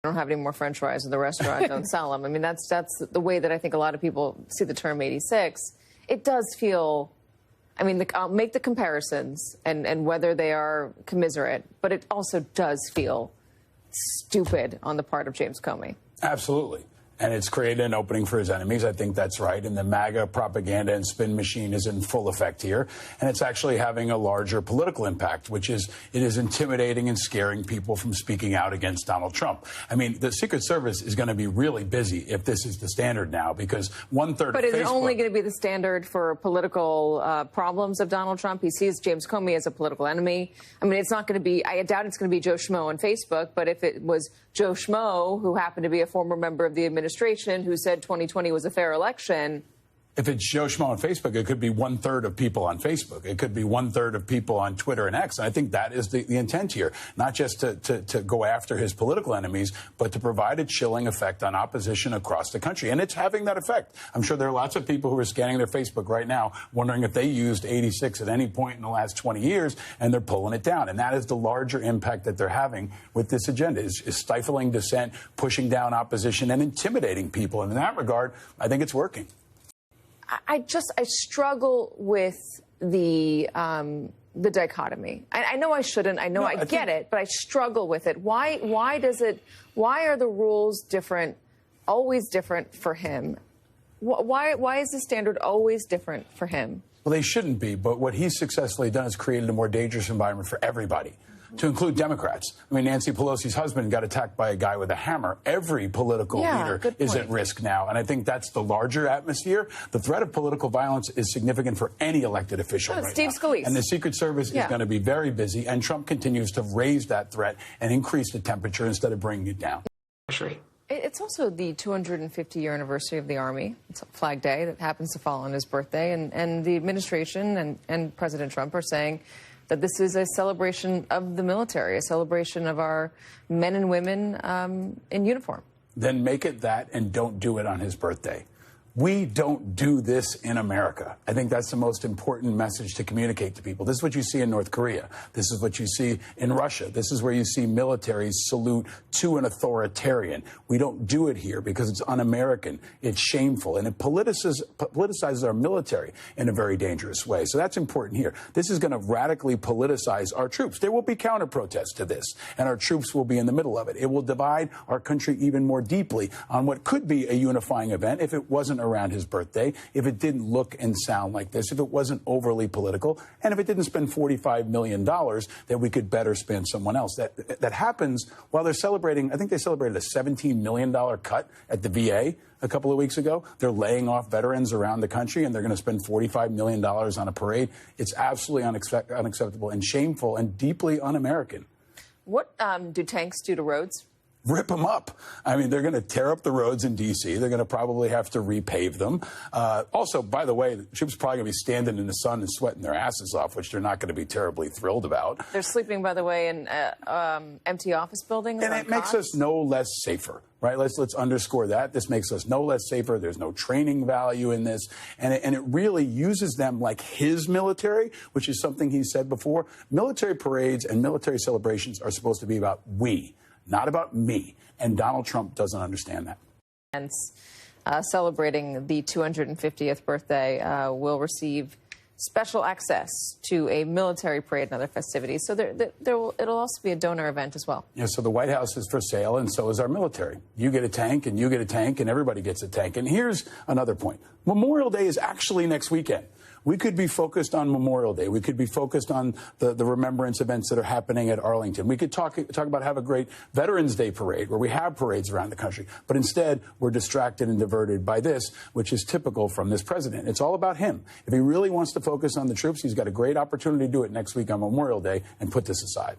don't have any more French fries in the restaurant, don't sell them. I mean, that's the way that I think a lot of people see the term 86. It does feel, I mean, I'll make the comparisons and whether they are commiserate, but it also does feel stupid on the part of James Comey. Absolutely. And it's created an opening for his enemies. I think that's right. And the MAGA propaganda and spin machine is in full effect here. And it's actually having a larger political impact, which is it is intimidating and scaring people from speaking out against Donald Trump. I mean, the Secret Service is going to be really busy if this is the standard now, because 1/3 But of is it Facebook only going to be the standard for political problems of Donald Trump? He sees James Comey as a political enemy. I mean, it's not going to be, I doubt it's going to be Joe Schmo on Facebook, but if it was Joe Schmo, who happened to be a former member of the administration, who said 2020 was a fair election. If it's Joe Schmo on Facebook, it could be 1/3 of people on Facebook. It could be 1/3 of people on Twitter and X. And I think that is the intent here, not just to go after his political enemies, but to provide a chilling effect on opposition across the country. And it's having that effect. I'm sure there are lots of people who are scanning their Facebook right now, wondering if they used 86 at any point in the last 20 years, and they're pulling it down. And that is the larger impact that they're having with this agenda, is stifling dissent, pushing down opposition, and intimidating people. And in that regard, I think it's working. I struggle with the dichotomy. I know I shouldn't. I know I get it, but I struggle with it. Why are the rules different, always different for him? Why is the standard always different for him? Well, they shouldn't be, but what he's successfully done is created a more dangerous environment for everybody, to include Democrats. I mean, Nancy Pelosi's husband got attacked by a guy with a hammer. Every political leader is at risk now, and I think that's the larger atmosphere. The threat of political violence is significant for any elected official right Steve now. Scalise. And the Secret Service is going to be very busy, and Trump continues to raise that threat and increase the temperature instead of bringing it down. It's also the 250-year anniversary of the Army. It's Flag Day that happens to fall on his birthday, and the administration and President Trump are saying that this is a celebration of the military, a celebration of our men and women in uniform. Then make it that and don't do it on his birthday. We don't do this in America. I think that's the most important message to communicate to people. This is what you see in North Korea. This is what you see in Russia. This is where you see militaries salute to an authoritarian. We don't do it here because it's un-American. It's shameful. And it politicizes our military in a very dangerous way. So that's important here. This is going to radically politicize our troops. There will be counter-protests to this, and our troops will be in the middle of it. It will divide our country even more deeply on what could be a unifying event if it wasn't around his birthday, if it didn't look and sound like this, if it wasn't overly political, and if it didn't spend $45 million that we could better spend someone else. That happens while they're celebrating. I think they celebrated a $17 million cut at the VA a couple of weeks ago. They're laying off veterans around the country, and they're going to spend $45 million on a parade. It's absolutely unacceptable and shameful and deeply un-American. What do tanks do to roads? Rip them up. I mean, they're going to tear up the roads in D.C. They're going to probably have to repave them. Also, by the way, the troops are probably going to be standing in the sun and sweating their asses off, which they're not going to be terribly thrilled about. They're sleeping, by the way, in empty office buildings. And it makes us no less safer, right? Let's underscore that. This makes us no less safer. There's no training value in this. And it really uses them like his military, which is something he said before. Military parades and military celebrations are supposed to be about we, not about me. And Donald Trump doesn't understand that. And celebrating the 250th birthday will receive special access to a military parade and other festivities. So it'll also be a donor event as well. Yeah, so the White House is for sale, and so is our military. You get a tank, and you get a tank, and everybody gets a tank. And here's another point. Memorial Day is actually next weekend. We could be focused on Memorial Day. We could be focused on the remembrance events that are happening at Arlington. We could talk about have a great Veterans Day parade where we have parades around the country. But instead, we're distracted and diverted by this, which is typical from this president. It's all about him. If he really wants to focus on the troops, he's got a great opportunity to do it next week on Memorial Day and put this aside.